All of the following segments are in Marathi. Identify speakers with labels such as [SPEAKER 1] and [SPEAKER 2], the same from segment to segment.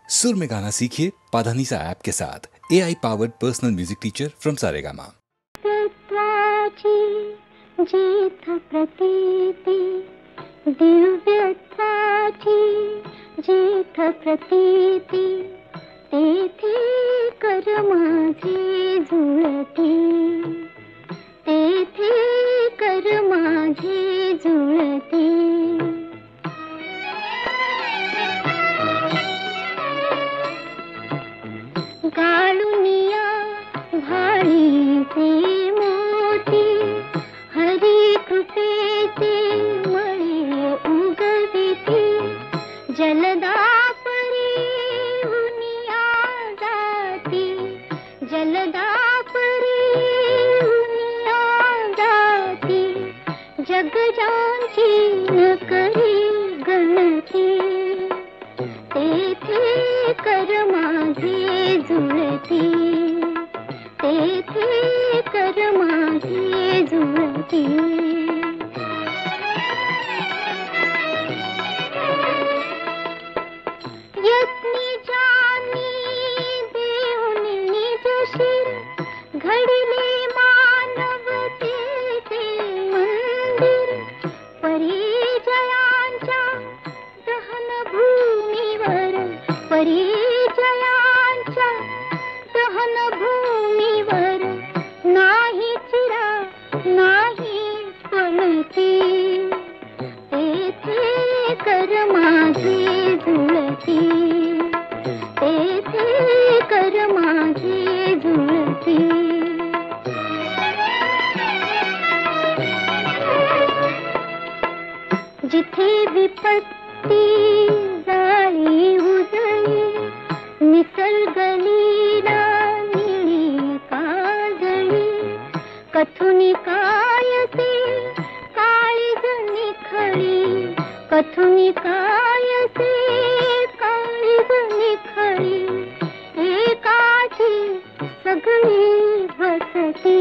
[SPEAKER 1] सुर में गाना सीखिए पाधानीसा ऐप के साथ। AI powered personal music teacher from Saregama.
[SPEAKER 2] जेथ प्रतीति दिव्यत्वाची जेथ प्रतीति तेथे कर माझे जुळती तेथे कर माझे जुळती गाळुनिया भाळीचे मोती हरी कृपेचे मळे उगविती जलदा परी उनिया जाती जलदा परी उनिया जाती जग जांची न करी गणती तेथे कर माझे जुळती तेथे कर माझे जुळती यत्नी जानी देऊन निज शिर घडिले मानवतेचे मंदिर परिजयांच्या दहन भूमीवर परिजयांच्या दहन भूमीवर नाही चिरा नाही पळती तेथे कर माझे जुळती तेथे कर माझे जुळती जिथे विपत्ती जाळी उजळी निसर्ग लीला निळी काजळी कथुनी काय ते काळीज निखळी कथुनी काय ते काळीज निखळी एकाची सगळी वसती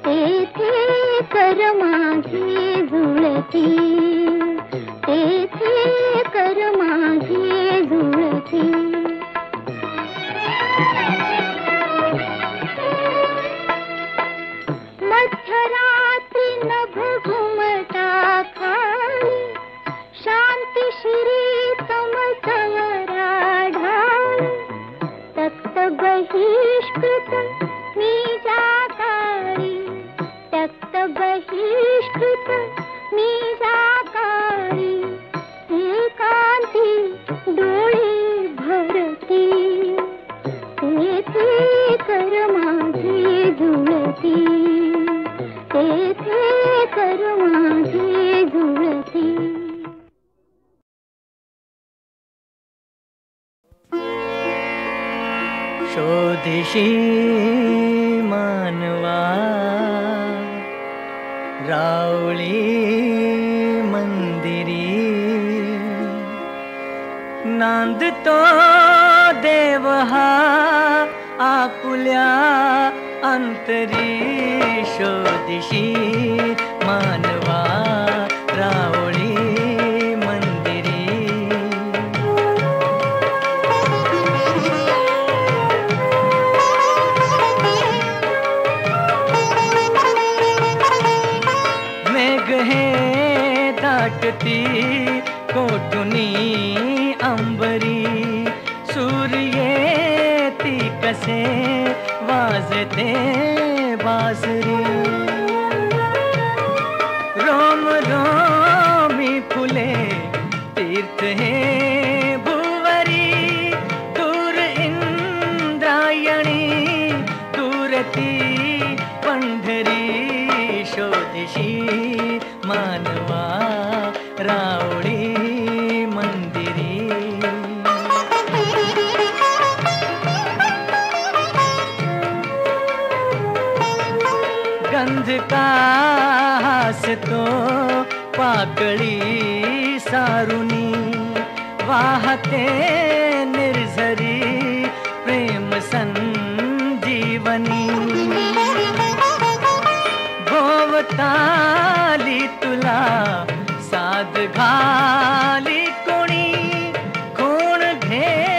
[SPEAKER 2] तेथे कर माझे जुळती तेथे कर माझे जुळती मध्यरात्री नभ घुमटा खाली शांती श्री तमसवरा ढाळी तक्त बहिष्कृत मी जाकाळी तक्त बहिष्कृत मी जाकाळी एकांती डोळे भरती तेथे कर माझे जुळती तेथे कर माझे जुळती
[SPEAKER 3] शोधिशी मानवा रावळी मंदिरी नांदतो देव हा आपुल्या अंतरी शोधिशी मानवा रावळी मंदिरी मेघ हे दाटती कोठुनी अंबरी सूर्ये ती कसे वाजते बासरी रोम रोमी फुले तीर्थ हे भुवरी दूर इंद्रायणी दूरती पंढरी शोधिशी मानवा रावळी मंदिरी गंध का हासतो पाकळी सारुनी वाहते निर्झरी प्रेम संजीवनी भोवताली तुला साध घाली कोणी कोण घे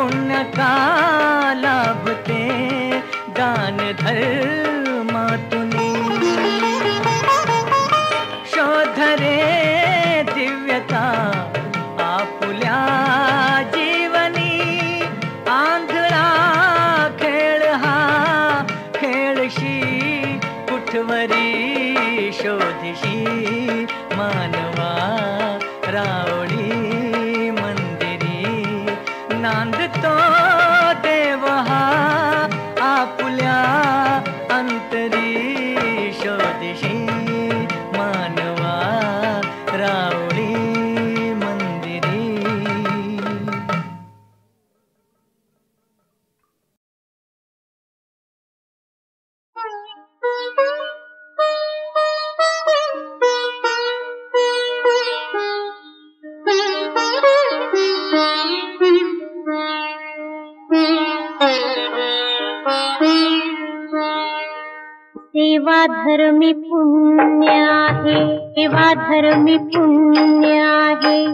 [SPEAKER 3] पुण्य का लाभते दान धर्मातुनी शोधरे दिव्यता आपुल्या जीवनी आंधळा खेळ हा खेळशी कुठवरी शोधिशी मानवा रावळी मंदिरी नांदतो देव हा आपुल्या अंतरी शोधिशी मानवा रावळी मंदिरी.
[SPEAKER 2] सेवा धर्मी पुण्य आहे, सेवा धर्मी पुण्य आहे,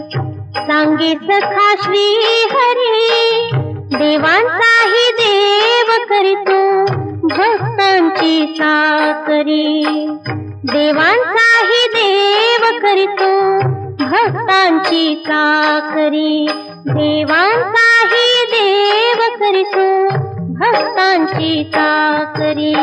[SPEAKER 2] सांगे सखा श्री हरी. देवांचाही देव करीतो भक्तांची चाकरी. देवांचाही देव करीतो भक्तांची चाकरी. देवांचाही देव करीतो भक्तांची चाकरी.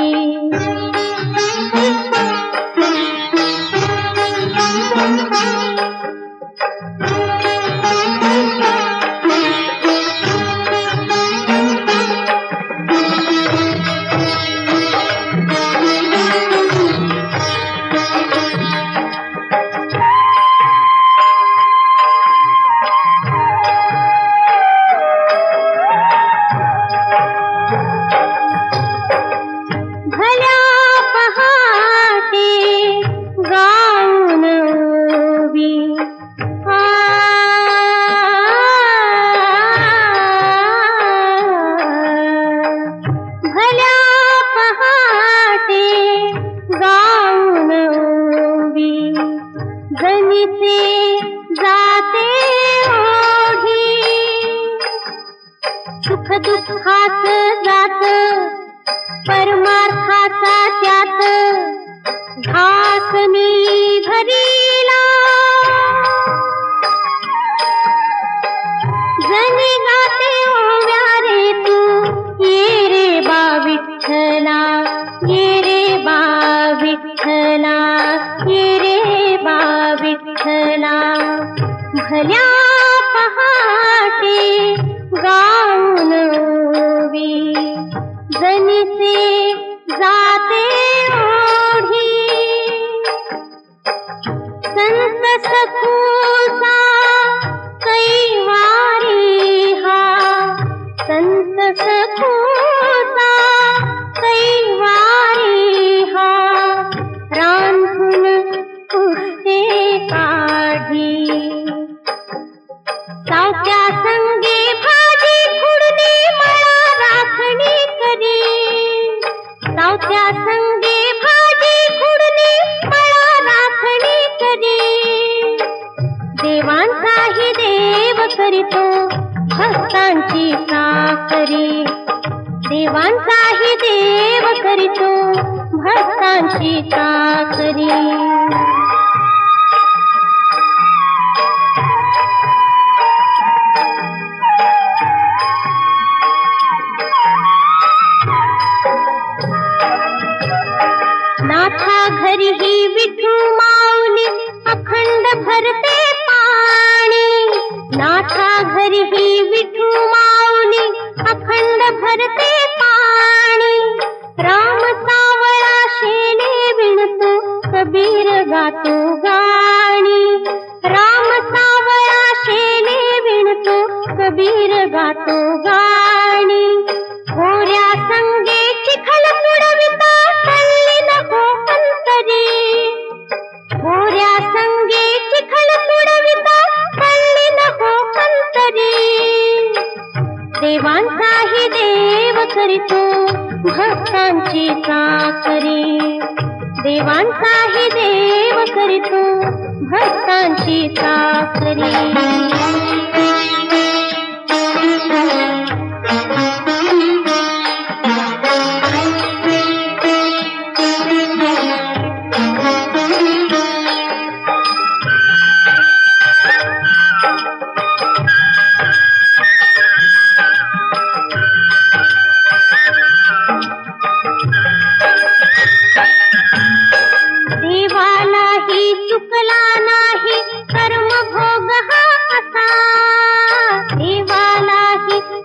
[SPEAKER 2] भक्तांची चाकरी.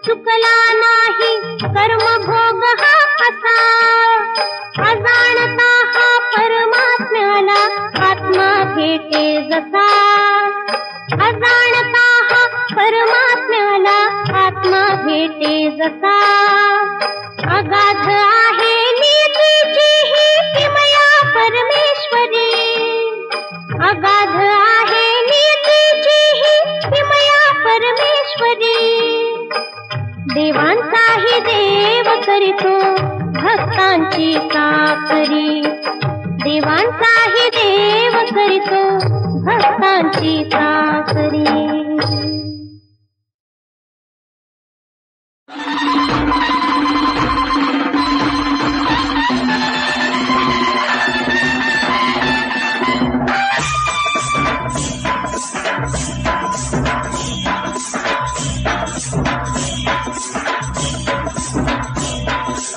[SPEAKER 2] चुकला नाही कर्मभोग हा असा, अजाणता हा परमात्म्याला आत्मा भेटे जसा, अजाणता हा परमात्म्याला आत्मा भेटे जसा, अगाध आहे नीतीची ही किमया परमेश्वरी, अगाध आहे नीतीची ही किमया परमेश्वरी, देवांचाही देव करीतो भक्तांची चाकरी, देवांचाही देव करीतो भक्तांची चाकरी.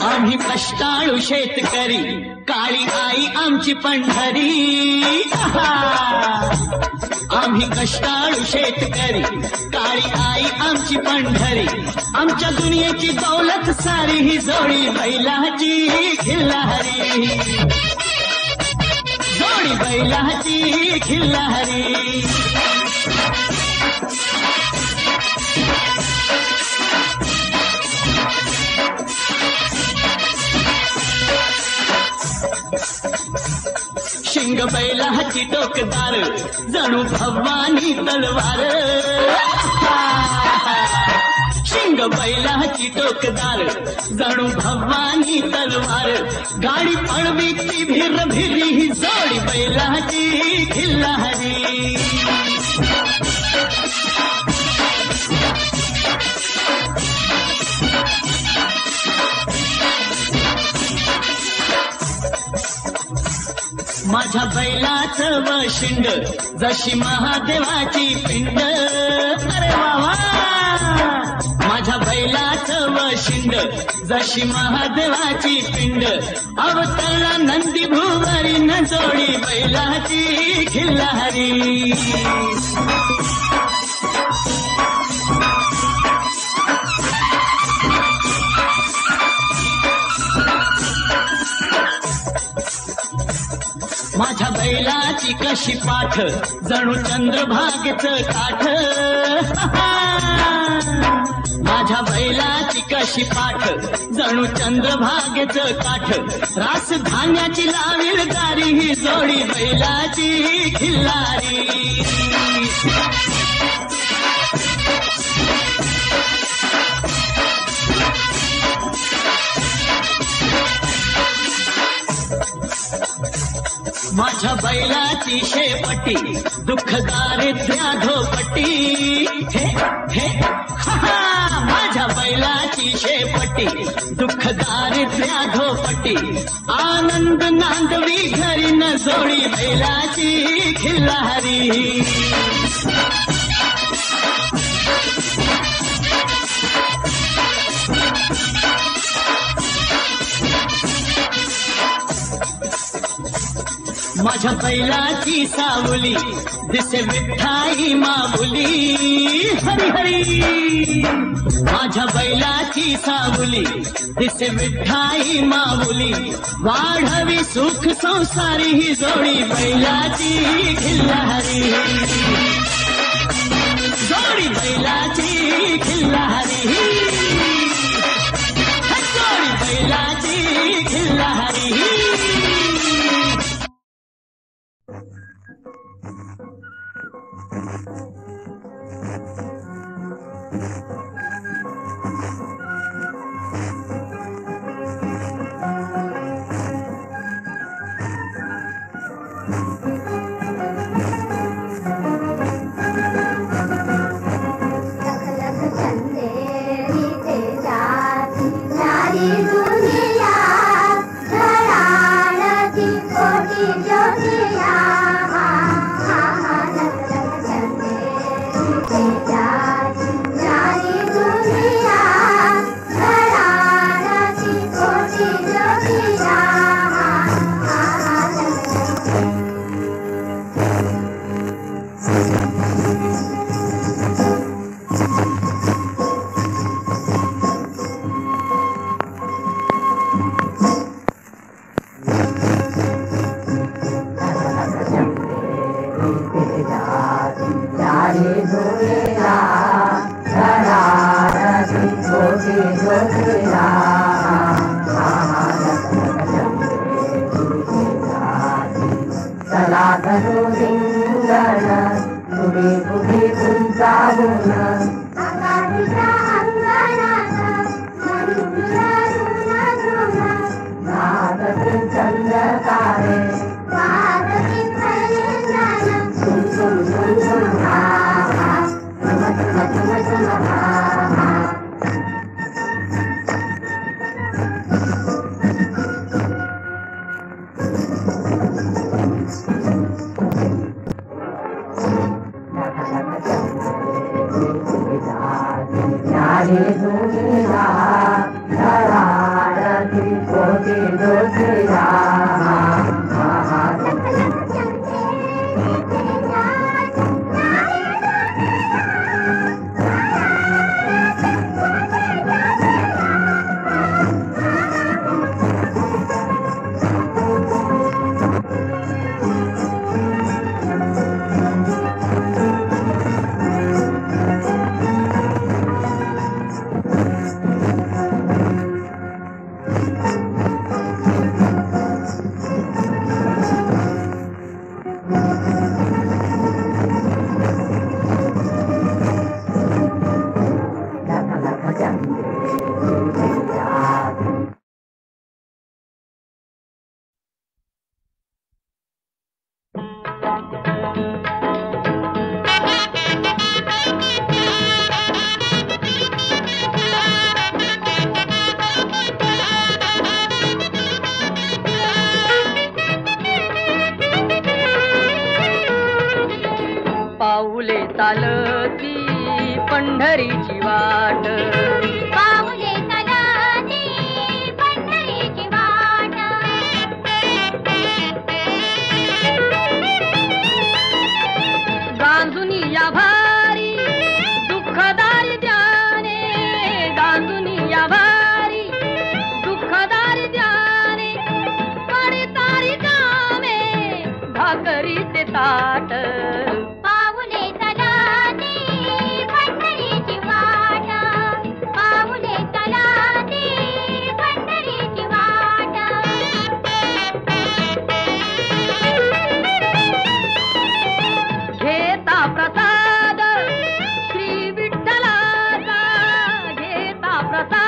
[SPEAKER 4] आम्ही कष्टाळू शेतकरी, काळी आई आमची पंढरी. आम्ही कष्टाळू शेतकरी, काळी आई आमची पंढरी, आमच्या दुनियेची दौलत सारी ही जोडी बैलाची खिल्लारी, जोडी बैलाची खिल्लारी. शिंग बैलाची टोकदार, जणू भवानी तलवार. शिंग बैलाची टोकदार, जणू भवानी तलवार, गाडी पळवीची भिर भिरी ही जोडी बैलाची खिल्लारी. माझ्या बैलाचं वशिंड, जशी महादेवाची पिंड. अरे बाबा, माझ्या बैलाचं वशिंड, जशी महादेवाची पिंड, अवतरला नंदी भुवरी न जोडी बैलाची खिल्लारी. माझ्या बैलाची कशी पाठ, जणू चंद्रभागेचं काठ. माझ्या बैलाची कशी पाठ, जणू चंद्रभागेचं काठ, रास धान्याची लावील दारी ही जोडी बैलाची खिल्लारी. माझ्या बैलाची शेपटी, दुःख दारिद्र्या धोपटी. हे हे हा, माझ्या बैलाची शेपटी, दुःख दारिद्र्या धोपटी, आनंद नांदवी घरी न जोडी बैलाची खिल्लारी. माझ्या बैलाची सावली, दिसे विठ्ठाई माऊली. हरी हरी. माझ्या बैलाची सावली, दिसे विठ्ठाई माऊली, वाढवी सुख संसारी ही जोडी बैलाची खिल्लारी. जोडी बैलाची खिल्लारी, जोडी बैलाची खिल्लारी.
[SPEAKER 5] लख लख चंदे चला धरू रिंगण पुढे पुढे उंचावून आकाशाच्या अंगणात नादते चंद्रतारे वादते फलंदान सुम सुम सुम सुम हा हा सुम सुम सुम सुम हा हा न्यारी दुनिया धरारती कोटी दुखिया
[SPEAKER 3] पाऊले चालती पंढरीची वाट
[SPEAKER 2] पाऊले चालती पंढरीची वाट
[SPEAKER 3] गांजुनी या भारी दुःखदारी द्याने गांजुनी या भारी दुःखदारी द्याने पडे तारी कामे भाकरीचे ताट प्रसाद